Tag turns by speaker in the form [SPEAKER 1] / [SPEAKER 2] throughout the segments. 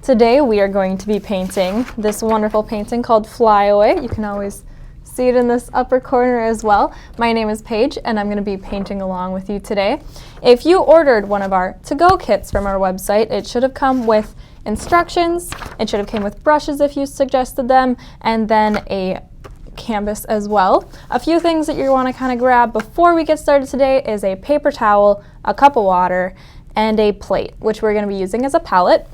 [SPEAKER 1] Today we are going to be painting this wonderful painting called Fly Away. You can always see it in this upper corner as well. My name is Paige and I'm going to be painting along with you today. If you ordered one of our to-go kits from our website, it should have come with instructions, it should have came with brushes if you suggested them, and then a canvas as well. A few things that you want to kind of grab before we get started today is a paper towel, a cup of water, and a plate, which we're going to be using as a palette.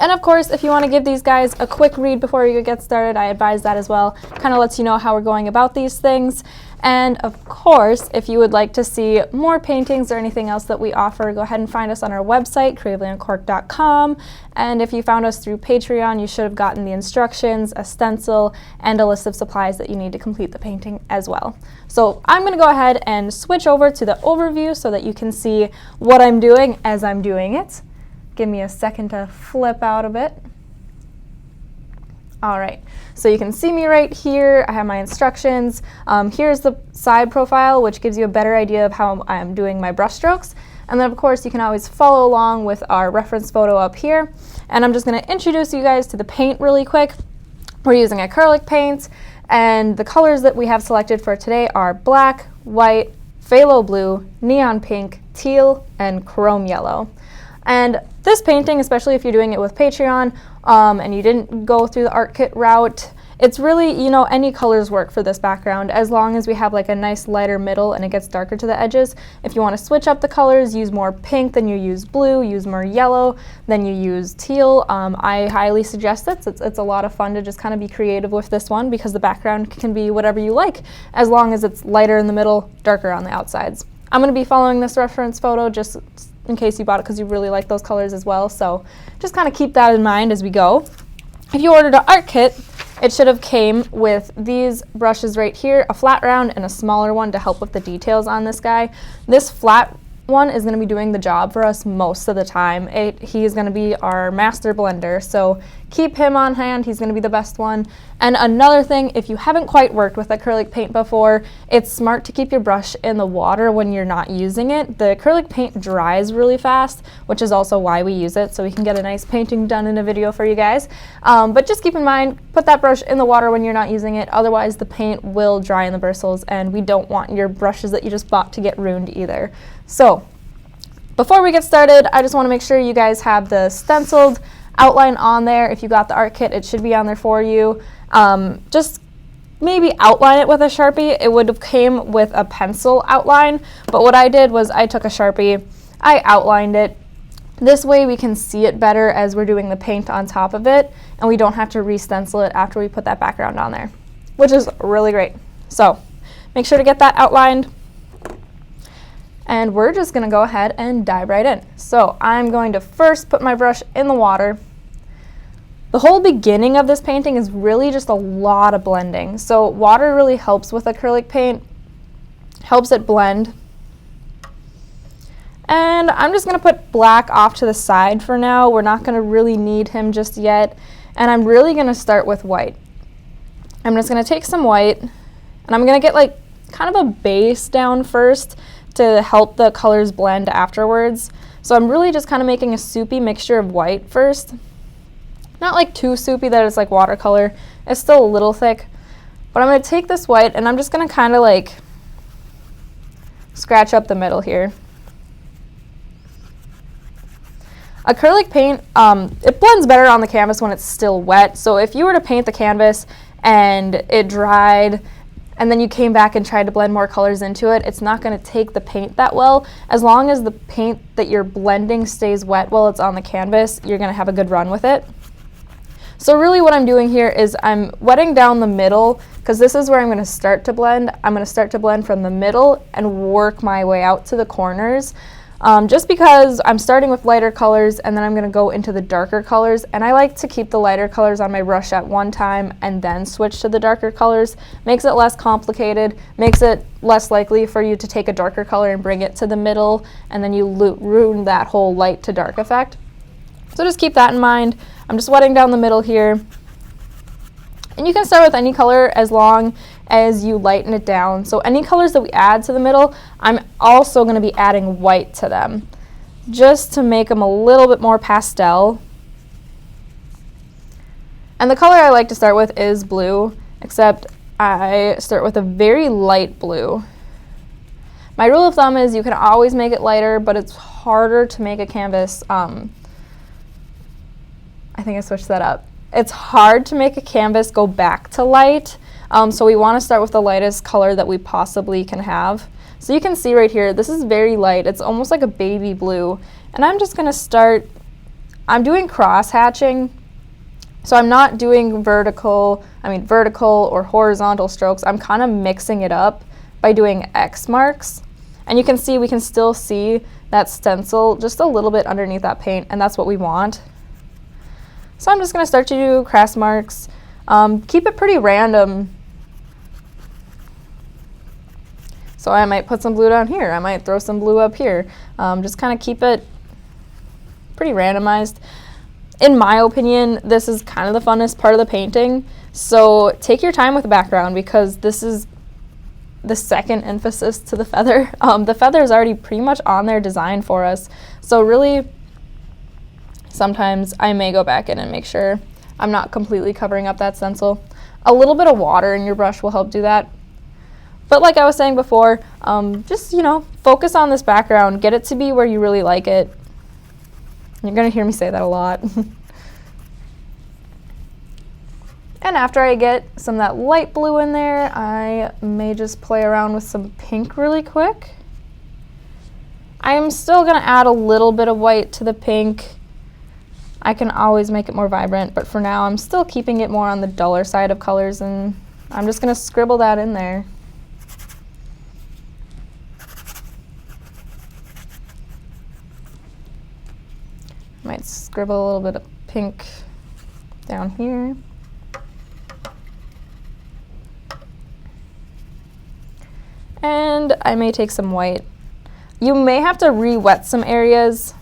[SPEAKER 1] And of course, if you want to give these guys a quick read before you get started, I advise that as well. Kind of lets you know how we're going about these things. And of course, if you would like to see more paintings or anything else that we offer, go ahead and find us on our website, creativelyuncorked.com. And if you found us through Patreon, you should have gotten the instructions, a stencil, and a list of supplies that you need to complete the painting as well. So I'm going to go ahead and switch over to the overview so that you can see what I'm doing as I'm doing it. Give me a second to flip out a bit. All right, so you can see me right here. I have my instructions. Here's the side profile, which gives you a better idea of how I'm doing my brush strokes. And then of course you can always follow along with our reference photo up here. And I'm just gonna introduce you guys to the paint really quick. We're using acrylic paint, and the colors that we have selected for today are black, white, phthalo blue, neon pink, teal, and chrome yellow. And this painting, especially if you're doing it with Patreon and you didn't go through the art kit route, it's really, any colors work for this background as long as we have like a nice lighter middle and it gets darker to the edges. If you want to switch up the colors, use more pink, then you use blue, use more yellow, then you use teal. I highly suggest it. It's a lot of fun to just kind of be creative with this one because the background can be whatever you like as long as it's lighter in the middle, darker on the outsides. I'm going to be following this reference photo just in case you bought it because you really like those colors as well. So just kind of keep that in mind as we go. If you ordered an art kit, it should have came with these brushes right here, a flat round and a smaller one to help with the details on this guy. This flat one is going to be doing the job for us most of the time. He is going to be our master blender, so keep him on hand. He's going to be the best one. And another thing, if you haven't quite worked with acrylic paint before, it's smart to keep your brush in the water when you're not using it. The acrylic paint dries really fast, which is also why we use it, so we can get a nice painting done in a video for you guys. But just keep in mind, put that brush in the water when you're not using it, otherwise the paint will dry in the bristles, and we don't want your brushes that you just bought to get ruined either. So before we get started, I just want to make sure you guys have the stenciled outline on there. If you got the art kit, it should be on there for you. Just maybe outline it with a Sharpie. It would have came with a pencil outline, but what I did was I took a Sharpie, I outlined it. This way we can see it better as we're doing the paint on top of it, and we don't have to re-stencil it after we put that background on there, which is really great. So make sure to get that outlined. And we're just going to go ahead and dive right in. So I'm going to first put my brush in the water. The whole beginning of this painting is really just a lot of blending. So water really helps with acrylic paint, helps it blend. And I'm just going to put black off to the side for now. We're not going to really need him just yet. And I'm really going to start with white. I'm just going to take some white, and I'm going to get like kind of a base down first to help the colors blend afterwards. So I'm really just kind of making a soupy mixture of white first. Not like too soupy that it's like watercolor. It's still a little thick. But I'm going to take this white and I'm just going to kind of like scratch up the middle here. Acrylic paint, it blends better on the canvas when it's still wet. So if you were to paint the canvas and it dried, and then you came back and tried to blend more colors into it, it's not going to take the paint that well. As long as the paint that you're blending stays wet while it's on the canvas, you're going to have a good run with it. So really what I'm doing here is I'm wetting down the middle, because this is where I'm going to start to blend. I'm going to start to blend from the middle and work my way out to the corners. Just because I'm starting with lighter colors and then I'm going to go into the darker colors, and I like to keep the lighter colors on my brush at one time and then switch to the darker colors. Makes it less complicated, makes it less likely for you to take a darker color and bring it to the middle and then you ruin that whole light to dark effect. So just keep that in mind. I'm just wetting down the middle here. And you can start with any color as long as you lighten it down. So any colors that we add to the middle, I'm also going to be adding white to them, just to make them a little bit more pastel. And the color I like to start with is blue, except I start with a very light blue. My rule of thumb is you can always make it lighter, but it's harder to make a canvas. I think I switched that up. It's hard to make a canvas go back to light, so we want to start with the lightest color that we possibly can have. So you can see right here, this is very light. It's almost like a baby blue. And I'm just going to start, I'm doing cross hatching. So I'm not doing vertical or horizontal strokes. I'm kind of mixing it up by doing X marks. And you can see, we can still see that stencil just a little bit underneath that paint, and that's what we want. So I'm just going to start to do cross marks. Keep it pretty random. So I might put some blue down here. I might throw some blue up here. Just kind of keep it pretty randomized. In my opinion, this is kind of the funnest part of the painting. So take your time with the background, because this is the second emphasis to the feather. The feather is already pretty much on their design for us. So really, sometimes I may go back in and make sure I'm not completely covering up that stencil. A little bit of water in your brush will help do that. But like I was saying before, just, focus on this background. Get it to be where you really like it. You're going to hear me say that a lot. And after I get some of that light blue in there, I may just play around with some pink really quick. I am still going to add a little bit of white to the pink. I can always make it more vibrant, but for now I'm still keeping it more on the duller side of colors, and I'm just going to scribble that in there. Might scribble a little bit of pink down here. And I may take some white. You may have to re-wet some areas.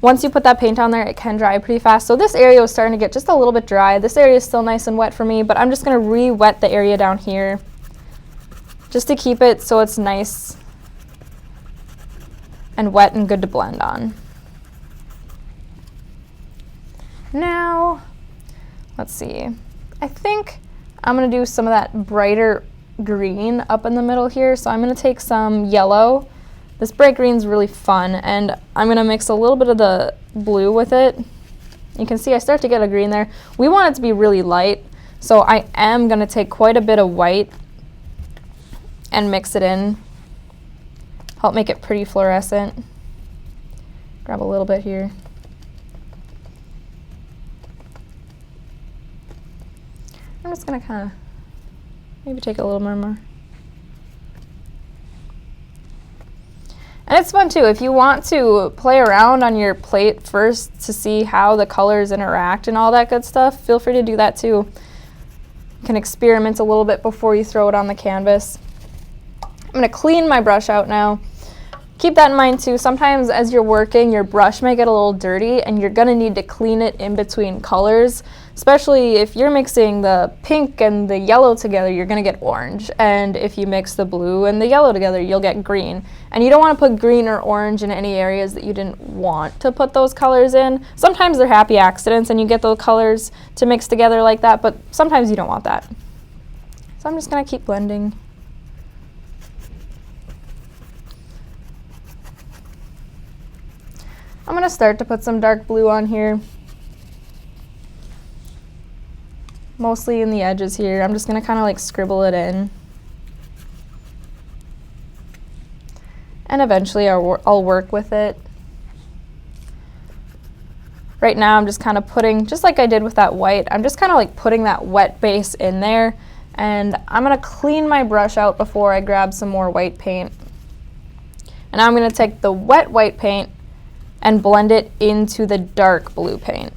[SPEAKER 1] Once you put that paint on there, it can dry pretty fast. So this area was starting to get just a little bit dry. This area is still nice and wet for me, but I'm just going to re-wet the area down here just to keep it so it's nice and wet and good to blend on. Now, let's see. I think I'm going to do some of that brighter green up in the middle here. So I'm going to take some yellow. This bright green is really fun, and I'm going to mix a little bit of the blue with it. You can see I start to get a green there. We want it to be really light, so I am going to take quite a bit of white and mix it in. Help make it pretty fluorescent. Grab a little bit here. I'm just going to kind of maybe take a little more. And it's fun too, if you want to play around on your plate first to see how the colors interact and all that good stuff, feel free to do that too. You can experiment a little bit before you throw it on the canvas. I'm going to clean my brush out now. Keep that in mind too, sometimes as you're working, your brush may get a little dirty and you're going to need to clean it in between colors. Especially if you're mixing the pink and the yellow together, you're going to get orange. And if you mix the blue and the yellow together, you'll get green. And you don't want to put green or orange in any areas that you didn't want to put those colors in. Sometimes they're happy accidents and you get those colors to mix together like that, but sometimes you don't want that. So I'm just going to keep blending. I'm going to start to put some dark blue on here. Mostly in the edges here. I'm just going to kind of like scribble it in. And eventually I'll work with it. Right now I'm just kind of putting, just like I did with that white, I'm just kind of like putting that wet base in there. And I'm going to clean my brush out before I grab some more white paint. And now I'm going to take the wet white paint and blend it into the dark blue paint.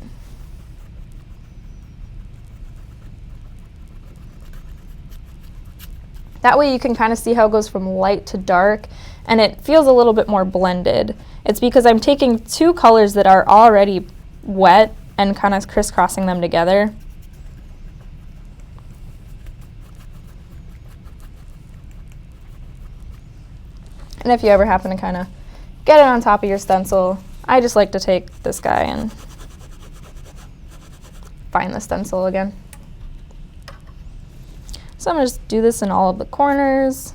[SPEAKER 1] That way you can kind of see how it goes from light to dark, and it feels a little bit more blended. It's because I'm taking two colors that are already wet and kind of crisscrossing them together. And if you ever happen to kind of get it on top of your stencil, I just like to take this guy and find the stencil again. So I'm going to just do this in all of the corners.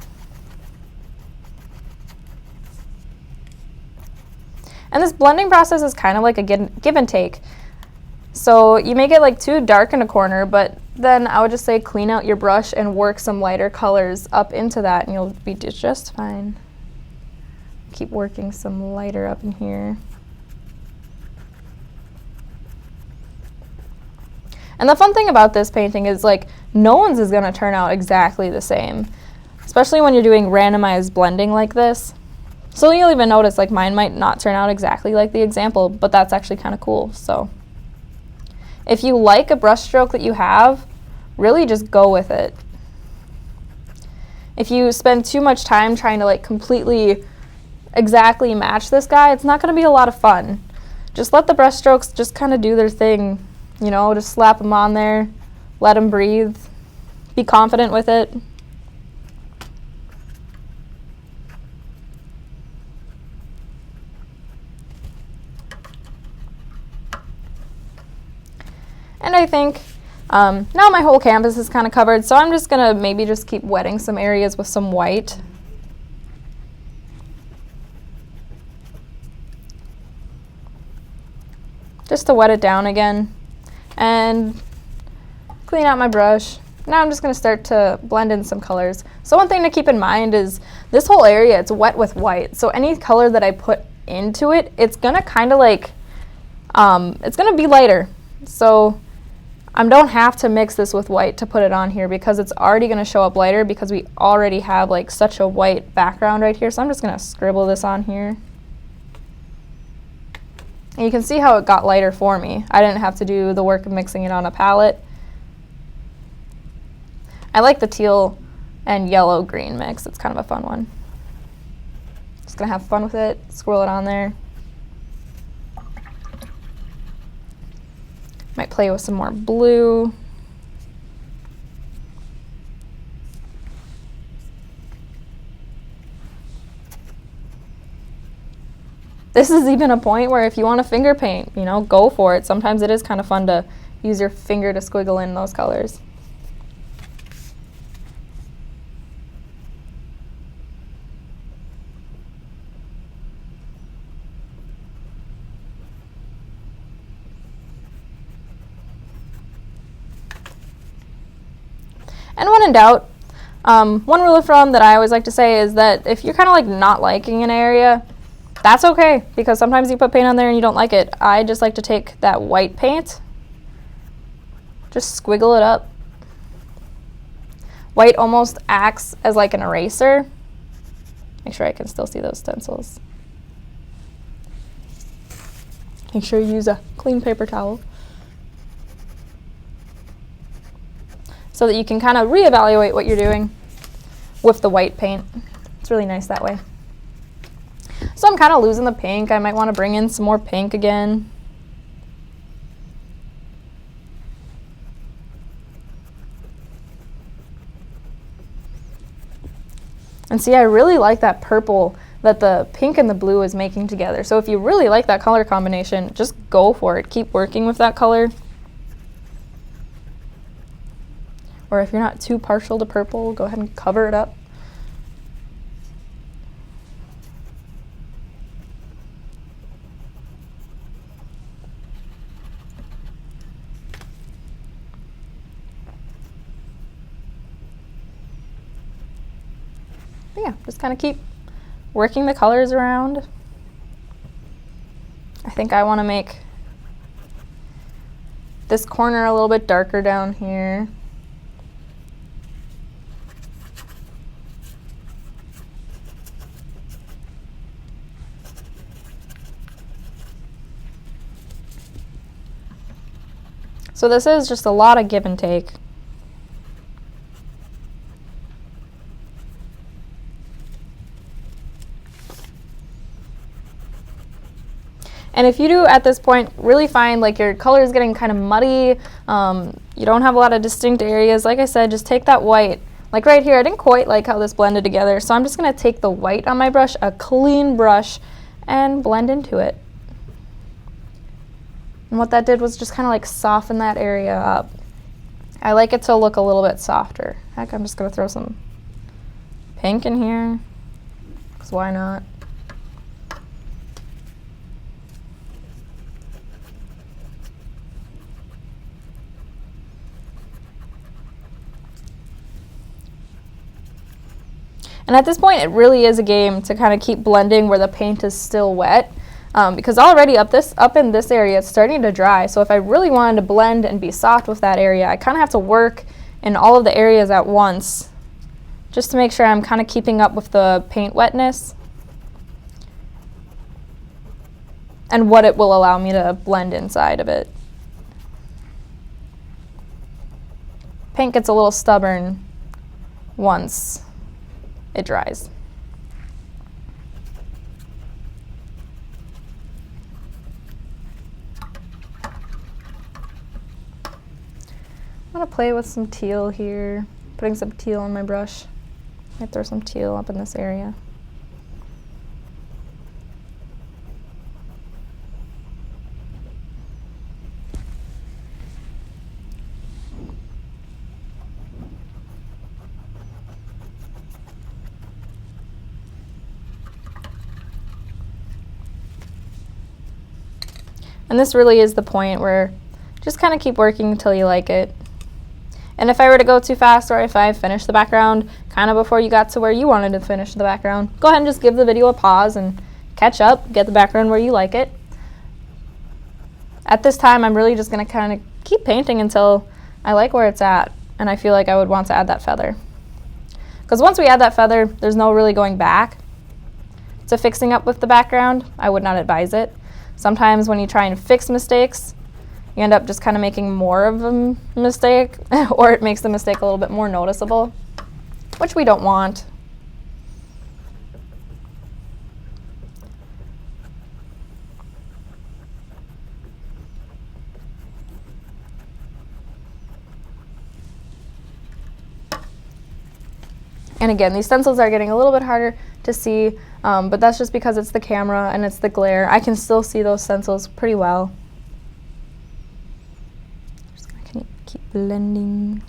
[SPEAKER 1] And this blending process is kind of like a give and take. So you may get like too dark in a corner, but then I would just say clean out your brush and work some lighter colors up into that and you'll be just fine. Keep working some lighter up in here. And the fun thing about this painting is like no one's is going to turn out exactly the same, especially when you're doing randomized blending like this. So you'll even notice like mine might not turn out exactly like the example, but that's actually kind of cool. So if you like a brush stroke that you have, really just go with it. If you spend too much time trying to like completely exactly match this guy, it's not going to be a lot of fun. Just let the brush strokes just kind of do their thing. You know, just slap them on there, let them breathe, be confident with it. And I think now my whole canvas is kind of covered, so I'm just going to maybe just keep wetting some areas with some white. Just to wet it down again. And clean out my brush. Now I'm just going to start to blend in some colors. So one thing to keep in mind is this whole area, it's wet with white. So any color that I put into it, it's going to kind of like, it's going to be lighter. So I don't have to mix this with white to put it on here because it's already going to show up lighter because we already have like such a white background right here. So I'm just going to scribble this on here. And you can see how it got lighter for me. I didn't have to do the work of mixing it on a palette. I like the teal and yellow-green mix. It's kind of a fun one. Just gonna have fun with it, swirl it on there. Might play with some more blue. This is even a point where if you want to finger paint, you know, go for it. Sometimes it is kind of fun to use your finger to squiggle in those colors. And when in doubt, one rule of thumb that I always like to say is that if you're kind of like not liking an area, that's okay, because sometimes you put paint on there and you don't like it. I just like to take that white paint, just squiggle it up. White almost acts as like an eraser. Make sure I can still see those stencils. Make sure you use a clean paper towel so that you can kind of reevaluate what you're doing with the white paint. It's really nice that way. So I'm kind of losing the pink. I might want to bring in some more pink again. And see, I really like that purple that the pink and the blue is making together. So if you really like that color combination, just go for it. Keep working with that color. Or if you're not too partial to purple, go ahead and cover it up. Yeah, just kind of keep working the colors around. I think I want to make this corner a little bit darker down here. So this is just a lot of give and take. And if you do at this point really find like your color is getting kind of muddy, you don't have a lot of distinct areas, like I said, just take that white. Like right here, I didn't quite like how this blended together, so I'm just going to take the white on my brush, a clean brush, and blend into it. And what that did was just kind of like soften that area up. I like it to look a little bit softer. Heck, I'm just going to throw some pink in here, because why not? And at this point, it really is a game to kind of keep blending where the paint is still wet, because already up in this area, it's starting to dry. So if I really wanted to blend and be soft with that area, I kind of have to work in all of the areas at once, just to make sure I'm kind of keeping up with the paint wetness and what it will allow me to blend inside of it. Paint gets a little stubborn once it dries. I'm going to play with some teal here, putting some teal on my brush. I throw some teal up in this area. And this really is the point where just kind of keep working until you like it. And if I were to go too fast, or if I finished the background kind of before you got to where you wanted to finish the background, go ahead and just give the video a pause and catch up, get the background where you like it. At this time, I'm really just going to kind of keep painting until I like where it's at, and I feel like I would want to add that feather. Because once we add that feather, there's no really going back to fixing up with the background. I would not advise it. Sometimes when you try and fix mistakes, you end up just kind of making more of a mistake, or it makes the mistake a little bit more noticeable, which we don't want. And again, these stencils are getting a little bit harder to see, but that's just because it's the camera and it's the glare. I can still see those stencils pretty well. Just gonna keep blending.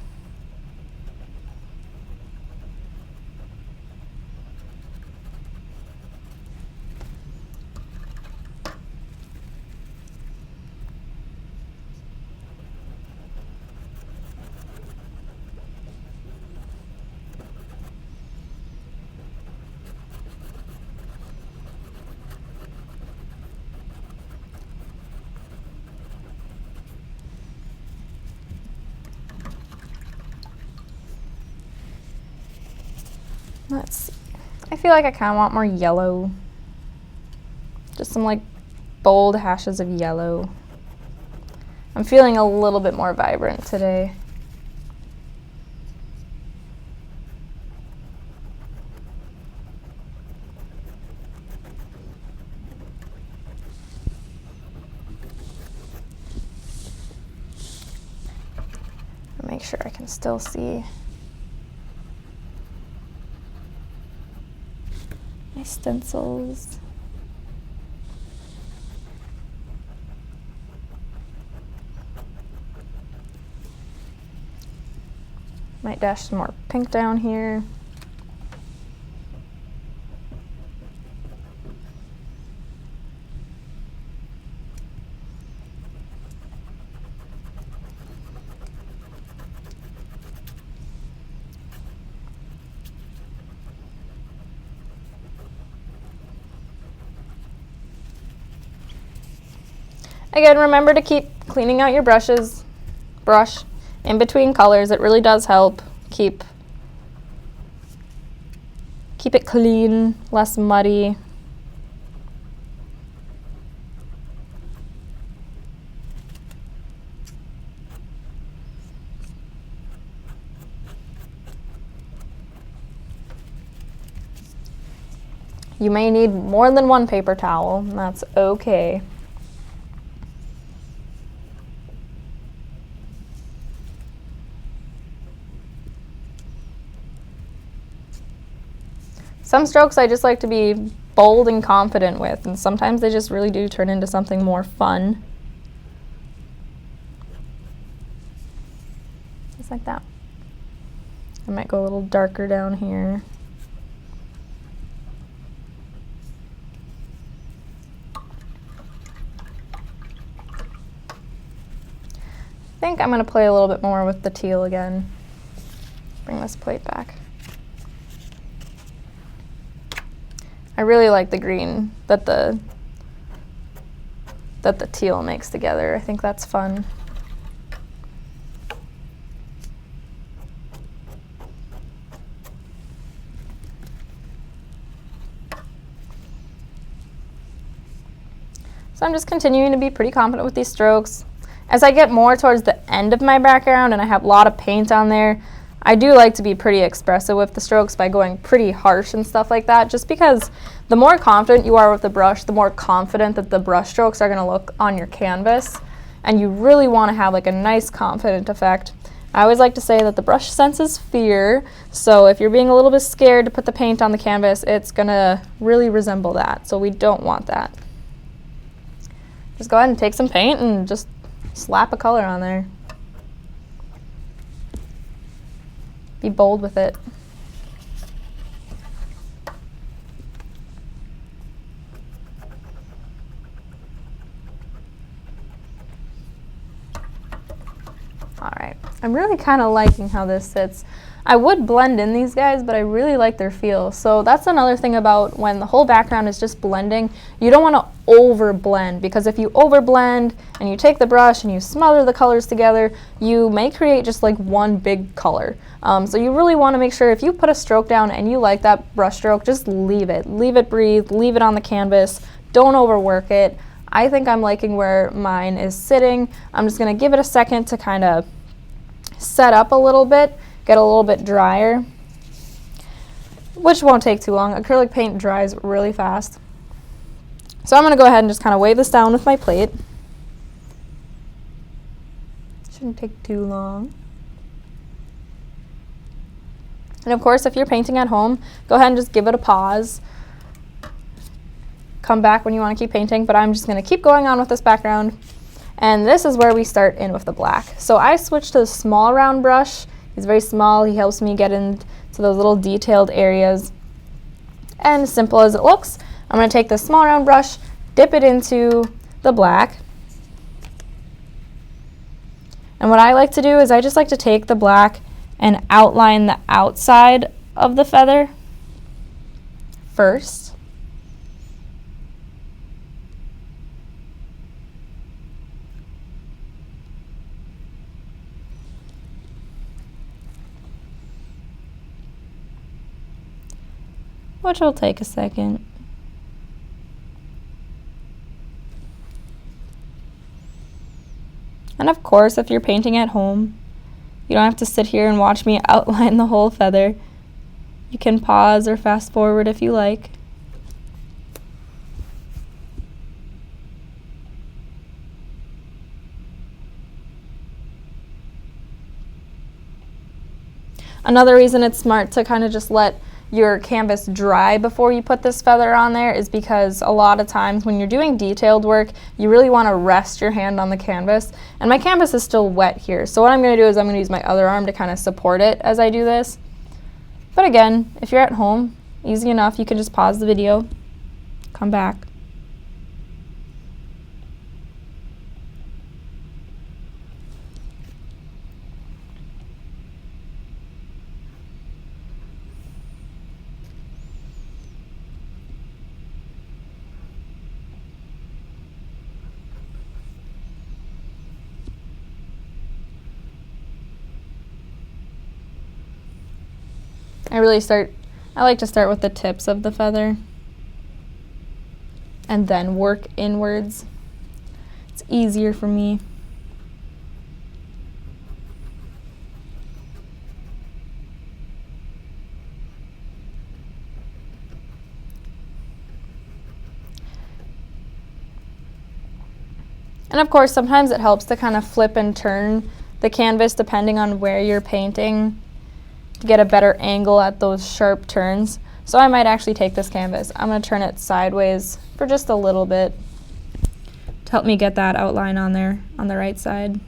[SPEAKER 1] Let's see. I feel like I kind of want more yellow. Just some like bold hashes of yellow. I'm feeling a little bit more vibrant today. Make sure I can still see my stencils. Might dash some more pink down here. Again, remember to keep cleaning out your brush in between colors. It really does help keep it clean, less muddy. You may need more than one paper towel, and that's okay. Some strokes I just like to be bold and confident with, and sometimes they just really do turn into something more fun. just like that. I might go a little darker down here. I think I'm going to play a little bit more with the teal again. Bring this plate back. I really like the green that the teal makes together. I think that's fun. So I'm just continuing to be pretty confident with these strokes. As I get more towards the end of my background and I have a lot of paint on there, I do like to be pretty expressive with the strokes by going pretty harsh and stuff like that, just because the more confident you are with the brush, the more confident that the brush strokes are going to look on your canvas, and you really want to have like a nice confident effect. I always like to say that the brush senses fear, so if you're being a little bit scared to put the paint on the canvas, it's going to really resemble that, so we don't want that. Just go ahead and take some paint and just slap a color on there. Be bold with it. All right, I'm really kind of liking how this sits. I would blend in these guys, but I really like their feel. So that's another thing about when the whole background is just blending. You don't want to over blend, because if you over blend and you take the brush and you smother the colors together, you may create just like one big color. So you really want to make sure if you put a stroke down and you like that brush stroke, just leave it breathe, leave it on the canvas. Don't overwork it. I think I'm liking where mine is sitting. I'm just going to give it a second to kind of set up a little bit, get a little bit drier, which won't take too long. Acrylic paint dries really fast. So I'm going to go ahead and just kind of wave this down with my plate. Shouldn't take too long. And of course, if you're painting at home, go ahead and just give it a pause. Come back when you want to keep painting, but I'm just going to keep going on with this background. And this is where we start in with the black. So I switched to the small round brush. He's very small. He helps me get into those little detailed areas. And as simple as it looks, I'm going to take the small round brush, dip it into the black. And what I like to do is I just like to take the black and outline the outside of the feather first. Which will take a second. And of course, if you're painting at home, you don't have to sit here and watch me outline the whole feather. You can pause or fast forward if you like. Another reason it's smart to kind of just let your canvas dry before you put this feather on there is because a lot of times when you're doing detailed work, you really want to rest your hand on the canvas. And my canvas is still wet here, so what I'm going to do is I'm going to use my other arm to kind of support it as I do this. But again, if you're at home, easy enough, you can just pause the video, come back. I like to start with the tips of the feather and then work inwards. It's easier for me. And of course, sometimes it helps to kind of flip and turn the canvas depending on where you're painting, to get a better angle at those sharp turns. So I might actually take this canvas. I'm going to turn it sideways for just a little bit to help me get that outline on there on the right side.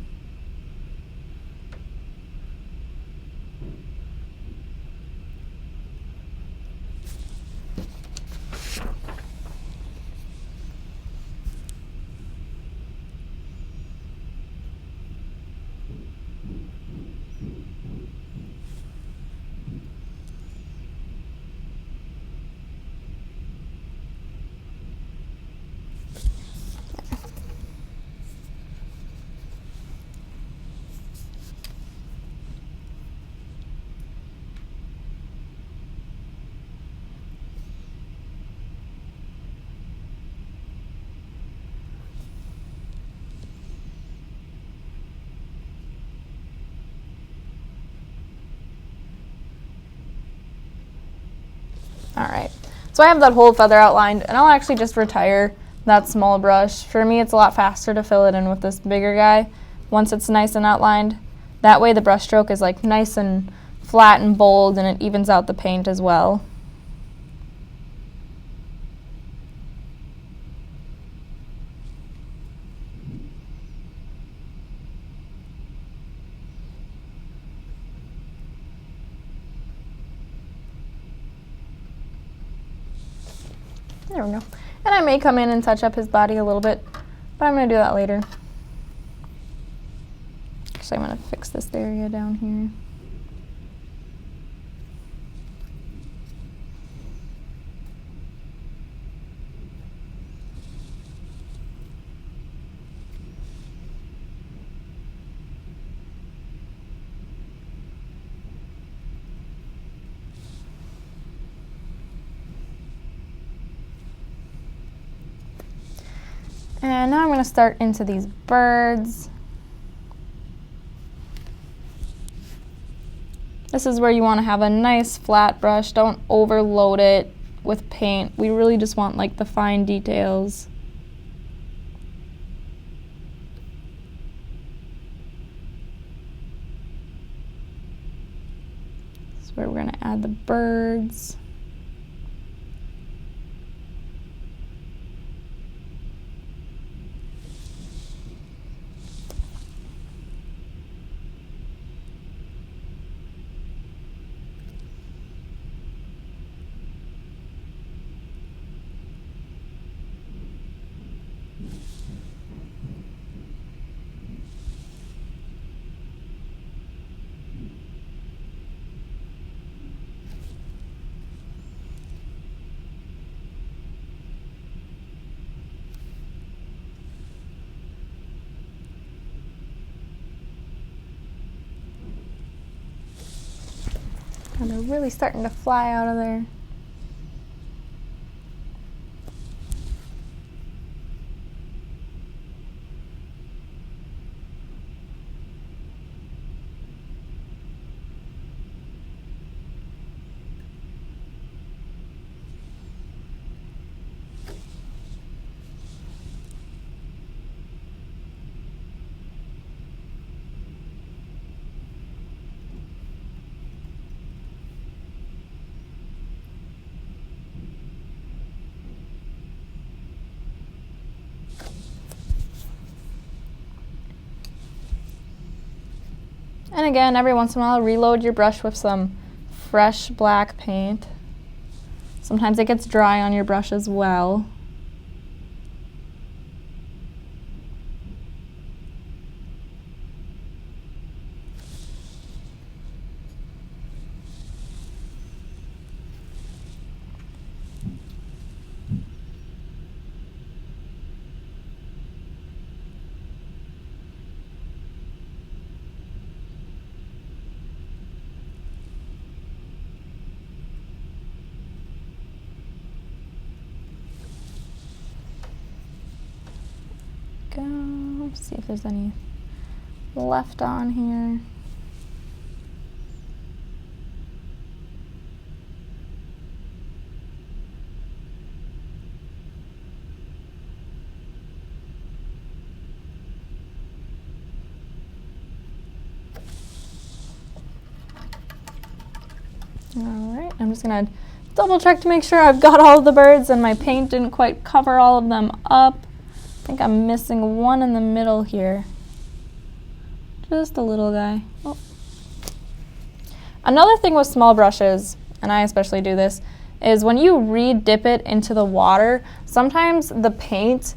[SPEAKER 1] All right, so I have that whole feather outlined, and I'll actually just retire that small brush. For me, it's a lot faster to fill it in with this bigger guy once it's nice and outlined. That way the brush stroke is like nice and flat and bold, and it evens out the paint as well. There we go. And I may come in and touch up his body a little bit, but I'm going to do that later. Actually, I'm going to fix this area down here. And now I'm going to start into these birds. This is where you want to have a nice flat brush. Don't overload it with paint. We really just want like the fine details. This is where we're going to add the birds. And they're really starting to fly out of there. And again, every once in a while, reload your brush with some fresh black paint. Sometimes it gets dry on your brush as well. Go. See if there's any left on here. All right, I'm just gonna double check to make sure I've got all of the birds and my paint didn't quite cover all of them up. I think I'm missing one in the middle here. Just a little guy. Oh. Another thing with small brushes, and I especially do this, is when you re-dip it into the water, sometimes the paint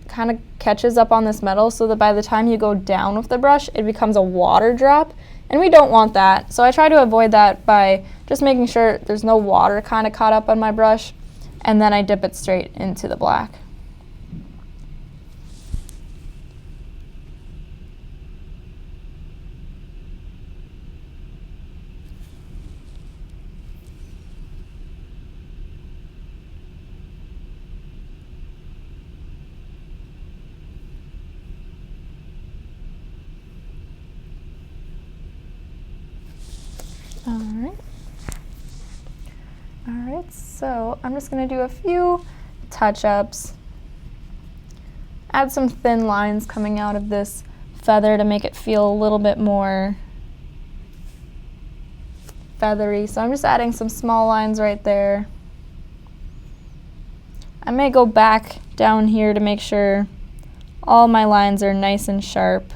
[SPEAKER 1] kind of catches up on this metal so that by the time you go down with the brush, it becomes a water drop, and we don't want that. So I try to avoid that by just making sure there's no water kind of caught up on my brush, and then I dip it straight into the black. All right, so I'm just going to do a few touch-ups. Add some thin lines coming out of this feather to make it feel a little bit more feathery. So I'm just adding some small lines right there. I may go back down here to make sure all my lines are nice and sharp.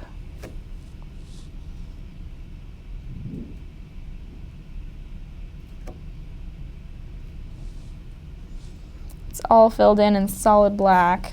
[SPEAKER 1] It's all filled in solid black.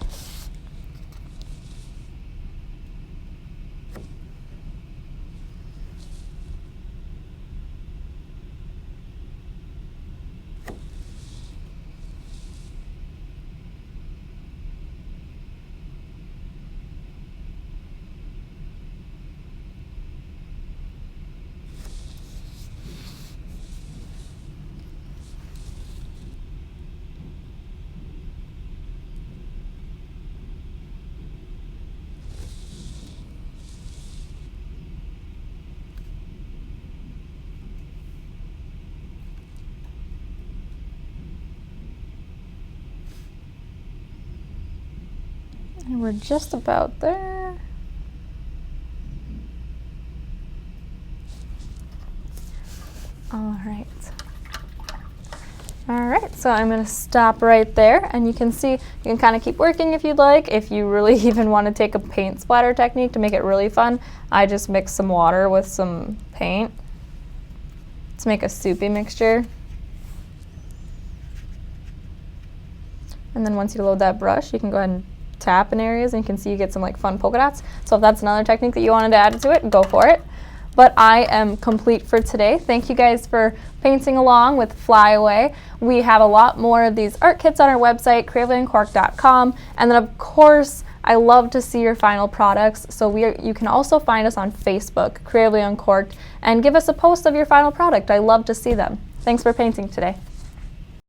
[SPEAKER 1] And we're just about there. All right. All right, so I'm going to stop right there, and you can see you can kind of keep working if you'd like. If you really even want to take a paint splatter technique to make it really fun, I just mix some water with some paint to make a soupy mixture. And then once you load that brush, you can go ahead and tap in areas, and you can see you get some like fun polka dots. So if that's another technique that you wanted to add to it, go for it. But I am complete for today. Thank you guys for painting along with Fly Away. We have a lot more of these art kits on our website, creativelyancorked.com. And then of course, I love to see your final products. So you can also find us on Facebook, Creatively Uncorked, and give us a post of your final product. I love to see them. Thanks for painting today.